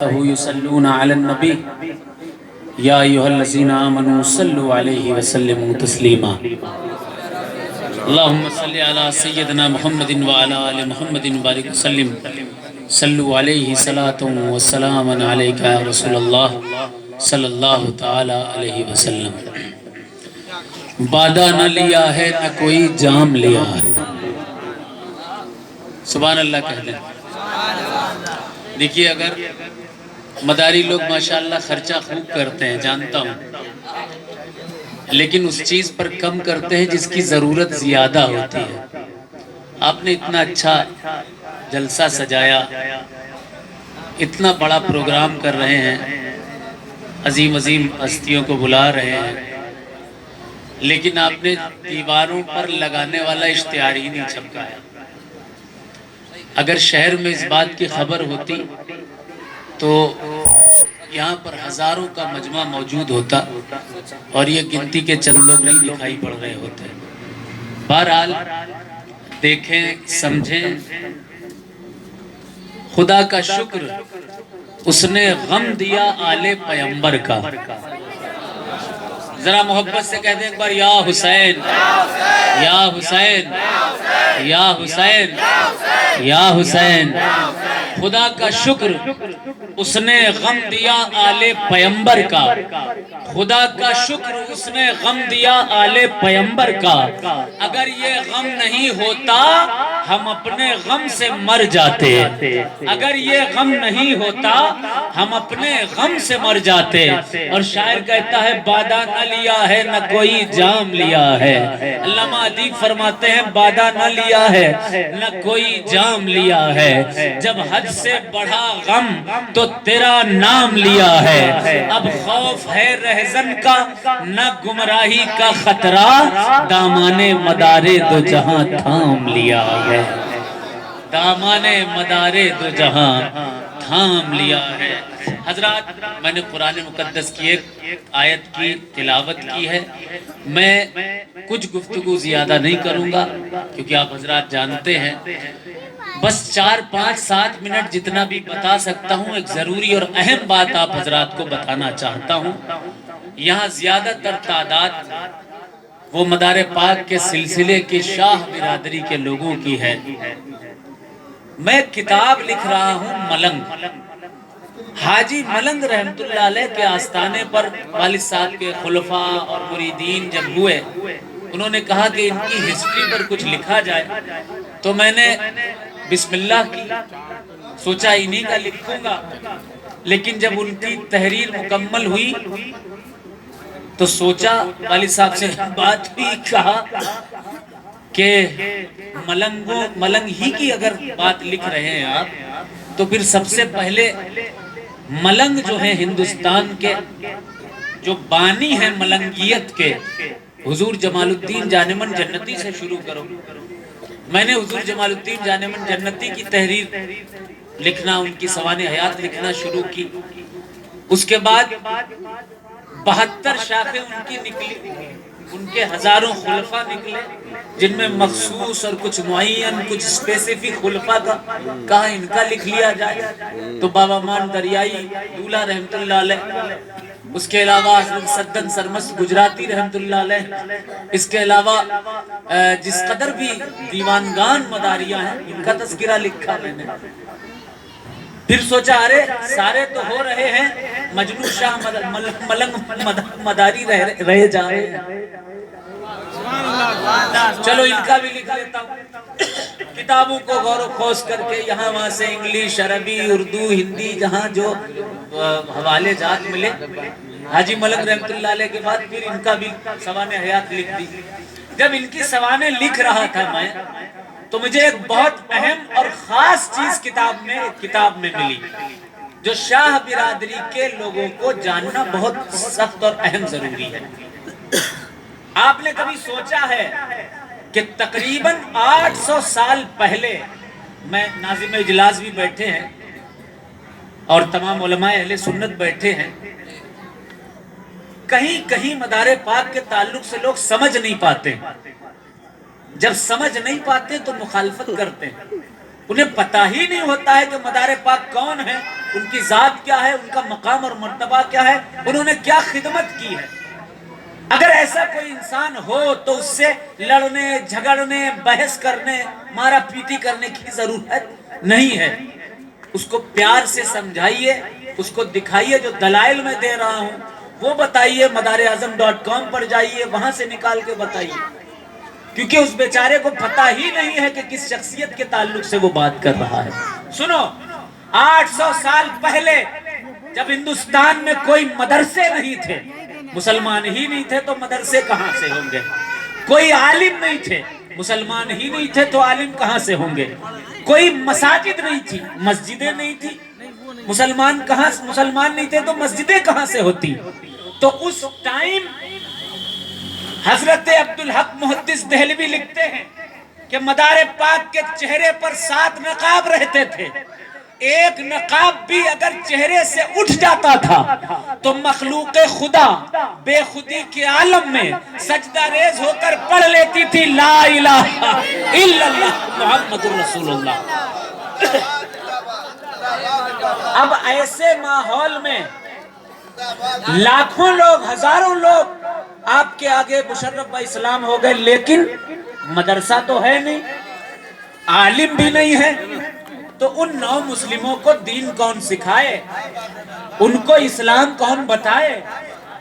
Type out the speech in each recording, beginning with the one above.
يصلون على النبي يا أيها الذين آمنوا صلوا عليه وسلموا تسليما اللهم صل على سيدنا محمد وعلى آل محمد وبارك وسلم صلوا عليه صلاة وسلام عليك يا رسول الله صلی اللہ تعالی علیہ وسلم۔ بادہ نہ لیا ہے نہ کوئی جام لیا ہے، سبحان اللہ کہہ دیں۔ دیکھیے اگر مداری لوگ ماشاءاللہ خرچہ خوب کرتے ہیں، جانتا ہوں، لیکن اس چیز پر کم کرتے ہیں جس کی ضرورت زیادہ ہوتی ہے۔ آپ نے اتنا اچھا جلسہ سجایا، اتنا بڑا پروگرام کر رہے ہیں، عظیم عظیم ہستیوں کو بلا رہے ہیں، لیکن آپ نے دیواروں پر لگانے والا اشتہار ہی نہیں چھپکایا۔ اگر شہر میں اس بات کی خبر ہوتی تو یہاں پر ہزاروں کا مجمع موجود ہوتا اور یہ گنتی کے چند لوگ نہیں دکھائی پڑ رہے ہوتے۔ بہرحال دیکھیں، سمجھیں، خدا کا شکر اس نے غم دیا آل پیمبر کا۔ ذرا محبت سے کہہ دیں ایک بار، یا حسین یا حسین یا حسین یا حسین۔ خدا کا شکر اس نے غم دیا آل پیمبر کا، خدا کا شکر اس نے غم دیا آل پیمبر کا۔ اگر یہ غم نہیں ہوتا ہم اپنے غم سے مر جاتے، اگر یہ غم نہیں ہوتا ہم اپنے غم سے مر جاتے۔ اور شاعر کہتا ہے بادہ نہ لیا ہے نہ کوئی جام لیا ہے۔ علامہ ادیب فرماتے ہیں بادہ نہ لیا ہے نہ کوئی جام لیا ہے، جب حد سے بڑھا غم تو تیرا نام لیا ہے۔ اب خوف ہے رہزن کا نہ گمراہی کا خطرہ، دامان مدار دو جہاں تھام لیا ہے، دامان مدار دو جہاں تھام لیا ہے۔ حضرات، میں نے قرآن مقدس کی ایک آیت کی تلاوت کی ہے، میں کچھ گفتگو زیادہ نہیں کروں گا کیونکہ آپ حضرات جانتے ہیں، بس 4 5 7 منٹ جتنا بھی بتا سکتا ہوں ایک ضروری اور اہم بات آپ حضرات کو بتانا چاہتا ہوں۔ یہاں زیادہ تر تعداد وہ مدار پاک کے سلسلے کی شاہ برادری کے لوگوں کی ہے۔ میں کتاب لکھ رہا ہوں ملنگ، حاجی ملنگ رحمت اللہ علیہ کے آستانے پر والد صاحب کے خلفاء اور مریدین جب ہوئے، انہوں نے کہا کہ ان کی ہسٹری پر کچھ لکھا جائے، تو میں نے بسم اللہ کی، سوچا انہی کا لکھوں گا، لیکن جب ان کی تحریر مکمل ہوئی تو سوچا والد صاحب سے بات بھی کہا کہ ملنگ ہی کی اگر بات لکھ رہے ہیں آپ تو پھر سب سے پہلے ملنگ جو ہیں ہندوستان کے جو بانی ہیں ملنگیت کے، حضور جمال الدین جانمن جنتی سے شروع کرو۔ میں نے حضور جمال الدین جانمن جنتی کی تحریر لکھنا، ان کی سوانح حیات لکھنا شروع کی۔ اس کے بعد 72 شاخیں ان کی نکلی، ان کے ہزاروں خلفاء نکلے، جن میں مخصوص اور کچھ معین، کچھ اسپیسیفک خلفاء کا کہا ان کا لکھ لیا جائے، تو بابا مان دریائی دولہ رحمت اللہ علیہ، اس کے علاوہ حضرت سدن سرمست گجراتی رحمت اللہ علیہ، اس کے علاوہ جس قدر بھی دیوانگان مداریاں ہیں ان کا تذکرہ لکھا میں نے۔ پھر سوچا ارے سارے تو ہو رہے ہیں، مجنو شاہ ملنگ مداری رہ جا رہے ہیں، چلو ان کا بھی لکھ لیتا ہوں۔ کتابوں کو غور و خوض کر کے یہاں وہاں سے انگلش، عربی، اردو، ہندی، جہاں جو حوالے جات ملے، حاجی ملنگ رحمت اللہ علیہ کے بعد پھر ان کا بھی سوانح حیات لکھ دی۔ جب ان کی سوانح لکھ رہا تھا میں، تو مجھے ایک بہت اہم اور خاص چیز کتاب میں ملی جو شاہ برادری کے لوگوں کو جاننا بہت سخت اور اہم ضروری ہے۔ آپ نے کبھی سوچا ہے کہ تقریباً 800 سال پہلے، میں ناظم اجلاس بھی بیٹھے ہیں اور تمام علماء اہل سنت بیٹھے ہیں، کہیں مدار پاک کے تعلق سے لوگ سمجھ نہیں پاتے، جب سمجھ نہیں پاتے تو مخالفت کرتے ہیں، انہیں پتہ ہی نہیں ہوتا ہے کہ مدار پاک کون ہے، ان کی ذات کیا ہے، ان کا مقام اور مرتبہ کیا ہے، انہوں نے کیا خدمت کی ہے۔ اگر ایسا کوئی انسان ہو تو اس سے لڑنے جھگڑنے بحث کرنے مارا پیٹی کرنے کی ضرورت نہیں ہے۔ اس کو پیار سے سمجھائیے، اس کو دکھائیے، جو دلائل میں دے رہا ہوں وہ بتائیے، مداراعظم.com پر جائیے، وہاں سے نکال کے بتائیے، کیونکہ اس بیچارے کو پتہ ہی نہیں ہے کہ کس شخصیت کے تعلق سے وہ بات کر رہا ہے۔ سنو، 800 سال پہلے جب ہندوستان میں کوئی مدرسے نہیں تھے، مسلمان ہی نہیں تھے تو مدرسے کہاں سے ہوں گے؟ کوئی عالم نہیں تھے، مسلمان ہی نہیں تھے تو عالم کہاں سے ہوں گے؟ کوئی مساجد نہیں تھی، مسجدیں نہیں تھی، مسلمان نہیں تھے تو مسجدیں کہاں سے ہوتی؟ تو اس ٹائم حضرت عبدالحق محدث دہلوی لکھتے ہیں کہ مدار پاک کے چہرے پر 7 نقاب رہتے تھے، ایک نقاب بھی اگر چہرے سے اٹھ جاتا تھا تو مخلوق خدا بے خودی کے عالم میں سجدہ ریز ہو کر پڑھ لیتی تھی لا الہ الا اللہ محمد رسول اللہ۔ اب ایسے ماحول میں لاکھوں لوگ، ہزاروں لوگ آپ کے آگے مشرف با اسلام ہو گئے، لیکن مدرسہ تو ہے نہیں، عالم بھی نہیں ہے، تو ان نو مسلموں کو دین کون سکھائے؟ ان کو اسلام کون بتائے؟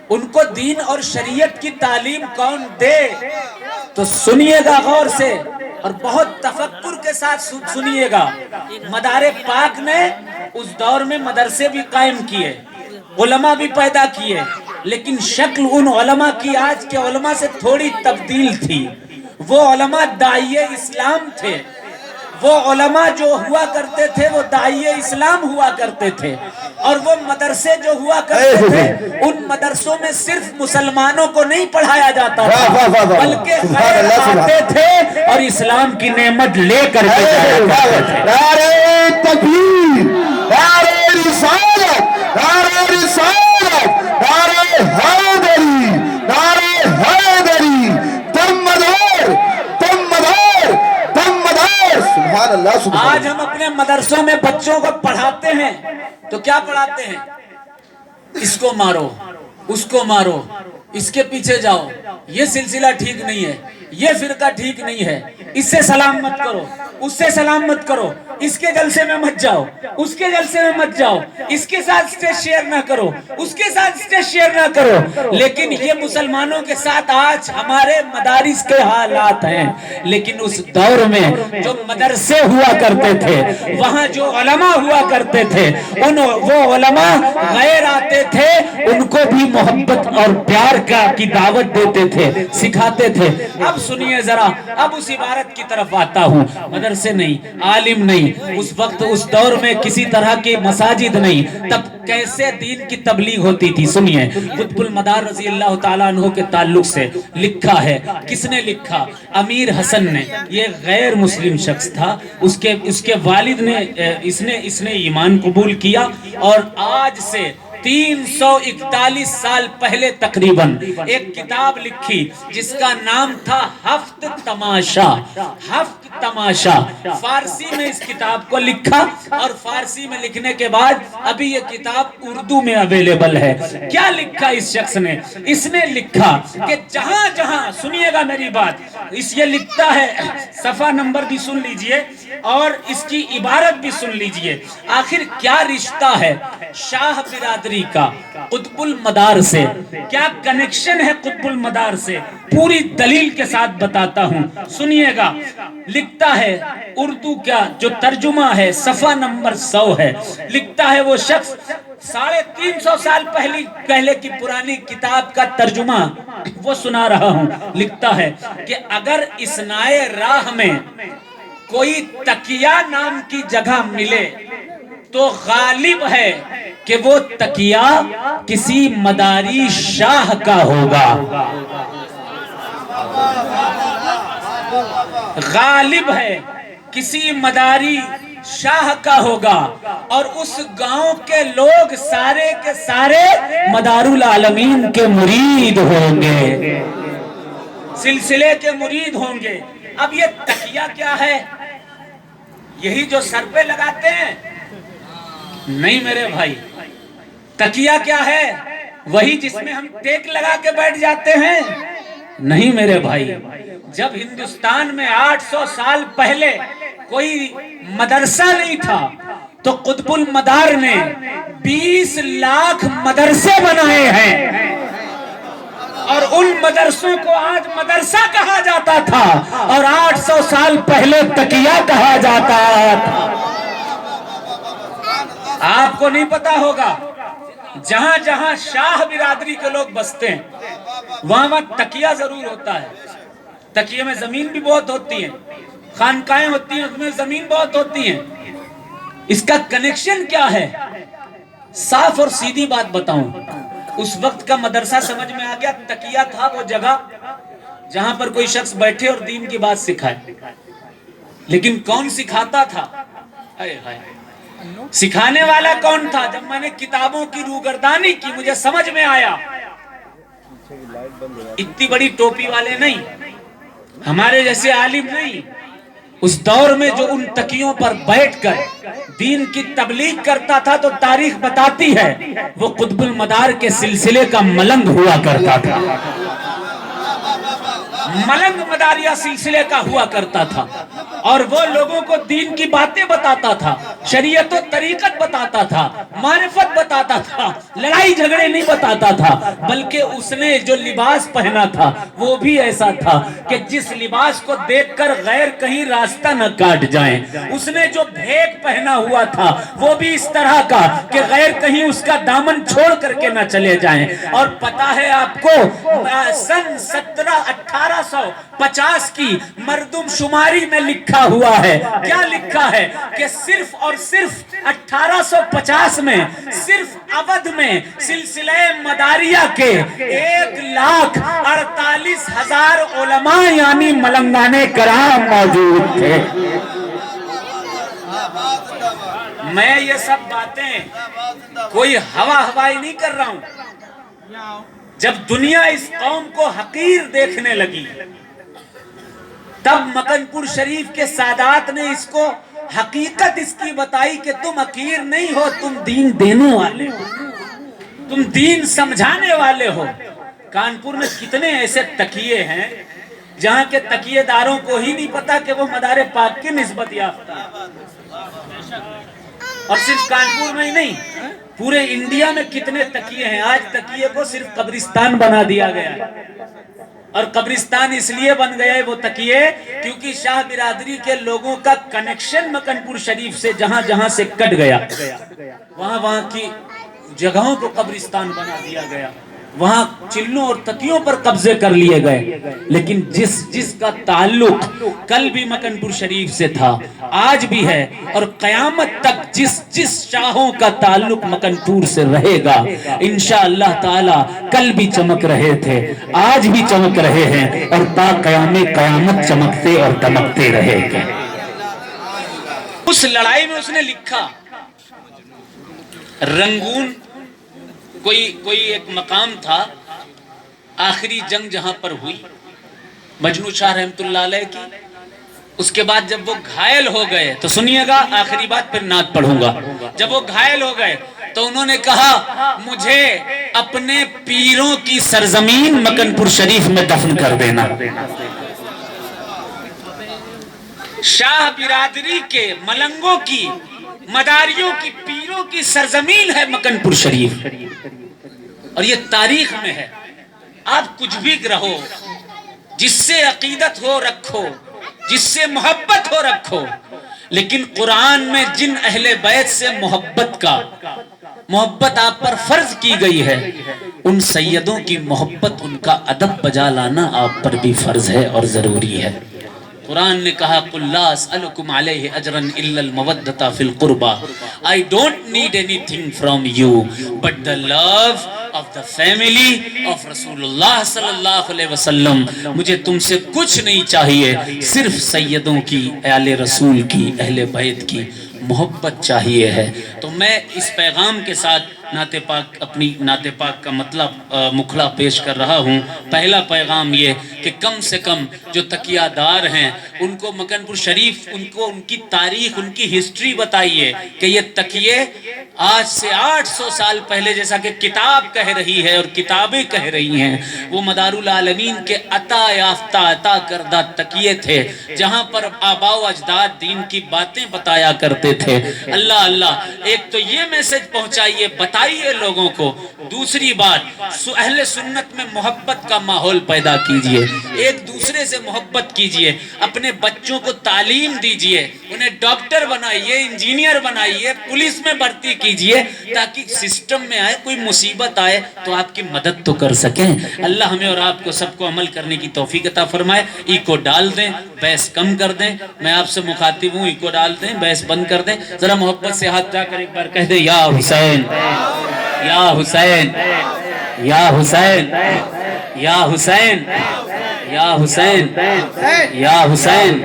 ان کو دین اور شریعت کی تعلیم کون دے؟ تو سنیے گا غور سے اور بہت تفکر کے ساتھ سنیے گا۔ مدار پاک نے اس دور میں مدرسے بھی قائم کیے، علماء بھی پیدا کیے، لیکن شکل ان علماء کی آج کے علماء سے تھوڑی تبدیل تھی۔ وہ علماء داعیے اسلام تھے، وہ علماء جو ہوا کرتے تھے وہ داعیے اسلام ہوا کرتے تھے، اور وہ مدرسے جو ہوا کرتے تھے ان مدرسوں میں صرف مسلمانوں کو نہیں پڑھایا جاتا تھا، بلکہ غیر آتے تھے اور اسلام کی نعمت لے کر کے جایا کرتے تھے۔ نعرہ تکبیر، نعرہ رسالت، نعرہ رسالت، نعرہ حیدری، نعرہ حیدری، دم مدار، دم مدار، دم مدار، سبحان اللہ سبحان اللہ۔ آج ہم اپنے مدرسوں میں بچوں کو پڑھاتے ہیں تو کیا پڑھاتے ہیں؟ اس کو مارو، اس کو مارو، اس کے پیچھے جاؤ، یہ سلسلہ ٹھیک نہیں ہے، یہ فرقہ ٹھیک نہیں ہے، اس سے سلام مت کرو، اس سے سلام مت کرو، اس کے جلسے میں مت جاؤ، اس کے جلسے میں مت جاؤ، اس کے ساتھ سٹیج شیئر نہ کرو، اس کے ساتھ سٹیج شیئر نہ کرو۔ لیکن یہ مسلمانوں کے ساتھ آج ہمارے مدارس کے حالات ہیں۔ لیکن اس دور میں جو مدرسے ہوا کرتے تھے، وہاں جو علماء ہوا کرتے تھے، وہ علماء غیر آتے تھے، ان کو بھی محبت اور پیار کی دعوت دیتے تھے، سکھاتے تھے۔ اب سنیے ذرا، اب اس عبارت کی طرف آتا ہوں۔ مدرسے نہیں، عالم نہیں، اس وقت اس دور میں کسی طرح کی مساجد نہیں، تب کیسے دین کی تبلیغ ہوتی تھی؟ سنیے، قطب المدار رضی اللہ تعالیٰ عنہ کے تعلق سے لکھا ہے۔ کس نے لکھا؟ امیر حسن نے۔ یہ غیر مسلم شخص تھا، اس کے والد نے اس نے ایمان قبول کیا، اور آج سے 341 سال پہلے تقریباً ایک کتاب لکھی جس کا نام تھا ہفت تماشا۔ ہفت تماشا فارسی میں اس کتاب کو لکھا، اور فارسی میں لکھنے کے بعد ابھی یہ کتاب اردو میں اویلیبل ہے۔ کیا لکھا اس شخص نے؟ اس نے لکھا کہ جہاں جہاں، سنیے گا میری بات، یہ لکھتا ہے، صفحہ نمبر بھی سن لیجئے اور اس کی عبارت بھی سن لیجئے۔ آخر کیا رشتہ ہے شاہ برادری کا قطب المدار سے؟ کیا کنیکشن ہے قطب المدار سے؟ پوری دلیل کے ساتھ بتاتا ہوں، سنیے گا۔ لکھتا ہے، اردو کا جو ترجمہ ہے صفحہ نمبر 100 ہے، لکھتا ہے وہ شخص، 350 سال پہلے کی پرانی کتاب کا ترجمہ وہ سنا رہا ہوں۔ لکھتا ہے کہ اگر اثنائے راہ میں کوئی تقیہ نام کی جگہ ملے تو غالب ہے کہ وہ تقیہ کسی مداری شاہ کا ہوگا۔ غالب ہے کسی مداری شاہ کا ہوگا، اور اس گاؤں کے لوگ سارے کے سارے مدار العالمین کے مرید ہوں گے، سلسلے کے مرید ہوں گے۔ اب یہ تقیہ کیا ہے؟ یہی جو سر پہ لگاتے ہیں، نہیں میرے بھائی، تکیہ کیا ہے؟ وہی جس میں ہم ٹیک لگا کے بیٹھ جاتے ہیں؟ نہیں میرے بھائی، جب ہندوستان میں 800 سال پہلے کوئی مدرسہ نہیں تھا تو قطب المدار نے 20 لاکھ مدرسے بنائے ہیں، اور ان مدرسوں کو آج مدرسہ کہا جاتا تھا، اور 800 سال پہلے تکیہ کہا جاتا تھا۔ آپ کو نہیں پتا ہوگا، جہاں جہاں شاہ برادری کے لوگ بستے ہیں وہاں وہاں تکیہ ضرور ہوتا ہے۔ تکیے میں زمین بھی بہت ہوتی ہیں، خانقاہیں ہوتی ہیں اس میں زمین بہت ہوتی ہیں۔ اس کا کنیکشن کیا ہے؟ صاف اور سیدھی بات بتاؤں، اس وقت کا مدرسہ سمجھ میں آ گیا، تکیہ تھا وہ جگہ جہاں پر کوئی شخص بیٹھے اور دین کی بات سکھائے۔ لیکن کون سکھاتا تھا؟ سکھانے والا کون تھا؟ جب میں نے کتابوں کی روگردانی کی مجھے سمجھ میں آیا، اتنی بڑی ٹوپی والے نہیں، ہمارے جیسے عالم نہیں، اس دور میں جو ان تکیوں پر بیٹھ کر دین کی تبلیغ کرتا تھا تو تاریخ بتاتی ہے وہ قطب المدار کے سلسلے کا ملنگ ہوا کرتا تھا، ملنگ مداریہ سلسلے کا ہوا کرتا تھا، اور وہ لوگوں کو دین کی باتیں بتاتا تھا، شریعت و طریقت بتاتا تھا، معرفت بتاتا تھا، لڑائی جھگڑے نہیں بتاتا تھا، بلکہ اس نے جو لباس پہنا تھا وہ بھی ایسا تھا کہ جس لباس کو دیکھ کر غیر کہیں راستہ نہ کاٹ جائیں۔ اس نے جو بھیک پہنا ہوا تھا وہ بھی اس طرح کا کہ غیر کہیں اس کا دامن چھوڑ کر کے نہ چلے جائیں۔ اور پتا ہے آپ کو سن 1850 کی مردم شماری میں لکھا ہوا ہے، کیا لکھا ہے کہ صرف اور صرف 1850 میں صرف اودھ میں سلسلہ مداریہ کے 1,48,000 علماء یعنی ملنگانے کرام موجود تھے۔ میں یہ سب باتیں کوئی ہوائی نہیں کر رہا ہوں۔ جب دنیا اس قوم کو حقیر دیکھنے لگی تب مکن پور شریف کے سادات نے اس کو حقیقت اس کی بتائی کہ تم حقیر نہیں ہو، تم دین دینے والے ہو، تم دین سمجھانے والے ہو۔ کانپور میں کتنے ایسے تکیے ہیں جہاں کے تکیے داروں کو ہی نہیں پتا کہ وہ مدار پاک کی نسبت یافتہ، اور صرف کانپور میں ہی نہیں پورے انڈیا میں کتنے تکیے ہیں۔ آج تکیے کو صرف قبرستان بنا دیا گیا ہے، اور قبرستان اس لیے بن گئے وہ تکیے کیونکہ شاہ برادری کے لوگوں کا کنیکشن مکن پور شریف سے جہاں جہاں سے کٹ گیا، وہاں وہاں کی جگہوں کو قبرستان بنا دیا گیا، وہاں چلوں اور تکیوں پر قبضے کر لیے گئے۔ لیکن جس کا تعلق کل بھی مکن پور شریف سے تھا، آج بھی ہے، اور قیامت تک جس شاہوں کا تعلق مکن پور سے رہے گا انشاءاللہ تعالی، کل بھی چمک رہے تھے، آج بھی چمک رہے ہیں، اور تا قیامت چمکتے اور دمکتے رہے گا۔ اس لڑائی میں اس نے لکھا، رنگون کوئی ایک مقام تھا، آخری جنگ جہاں پر ہوئی مجنو شاہ رحمت اللہ علیہ کی، اس کے بعد جب وہ گھائل ہو گئے تو سنیے گا، آخری بات پھر نعت پڑھوں گا۔ جب وہ گھائل ہو گئے تو انہوں نے کہا مجھے اپنے پیروں کی سرزمین مکن پور شریف میں دفن کر دینا۔ شاہ برادری کے ملنگوں کی، مداریوں کی، پیروں کی سرزمین ہے مکن پور شریف، اور یہ تاریخ میں ہے۔ آپ کچھ بھی رہو، جس سے عقیدت ہو رکھو، جس سے محبت ہو رکھو، لیکن قرآن میں جن اہل بیت سے محبت آپ پر فرض کی گئی ہے، ان سیدوں کی محبت، ان کا ادب بجا لانا آپ پر بھی فرض ہے اور ضروری ہے۔ قرآن نے کہا قُلْ لَا أَسْأَلُكُمْ عَلَيْهِ أَجْرًا إِلَّا الْمَوَدَّةَ فِي الْقُرْبَى I don't need anything from you but the love of the family of رسول اللہ صلی اللہ علیہ وسلم۔ مجھے تم سے کچھ نہیں چاہیے، صرف سیدوں کی، آل رسول کی، اہل بیت کی محبت چاہیے ہے۔ تو میں اس پیغام کے ساتھ نعت پاک اپنی نعت پاک کا مطلب مکھلا پیش کر رہا ہوں۔ پہلا پیغام یہ کہ کم سے کم جو تکیہ دار ہیں ان کو مکن پور شریف ان کی تاریخ، ان کی ہسٹری بتائیے کہ یہ تکیے آج سے 800 سال پہلے، جیسا کہ کتاب کہہ رہی ہے اور کتابیں کہہ رہی ہیں، وہ مدار العالمین کے عطا یافتہ عطا کردہ تکیے تھے جہاں پر آباء و اجداد دین کی باتیں بتایا کرتے تھے۔ اللہ اللہ، ایک تو یہ میسج پہنچائیے، بتائیے لوگوں کو۔ دوسری بات، اہل سنت میں محبت کا ماحول پیدا کیجئے، ایک دوسرے سے محبت کیجئے، اپنے بچوں کو تعلیم دیجئے، انہیں ڈاکٹر بنائیے، انجینئر بنائیے، پولیس میں بھرتی کیجئے، تاکہ سسٹم میں آئے، کوئی مصیبت آئے تو آپ کی مدد تو کر سکیں۔ اللہ ہمیں اور آپ کو سب کو عمل کرنے کی توفیق عطا فرمائے۔ ایکو ڈال دیں، بحث کم کر دیں، میں آپ سے مخاطب ہوں، ایکو ڈال دیں، بحث بند کر دیں، ذرا محبت سے ہاتھ جا کر ایک بار کہہ دیں یا حسین، یا حسین، یا حسین، یا حسین، یا حسین، یا حسین۔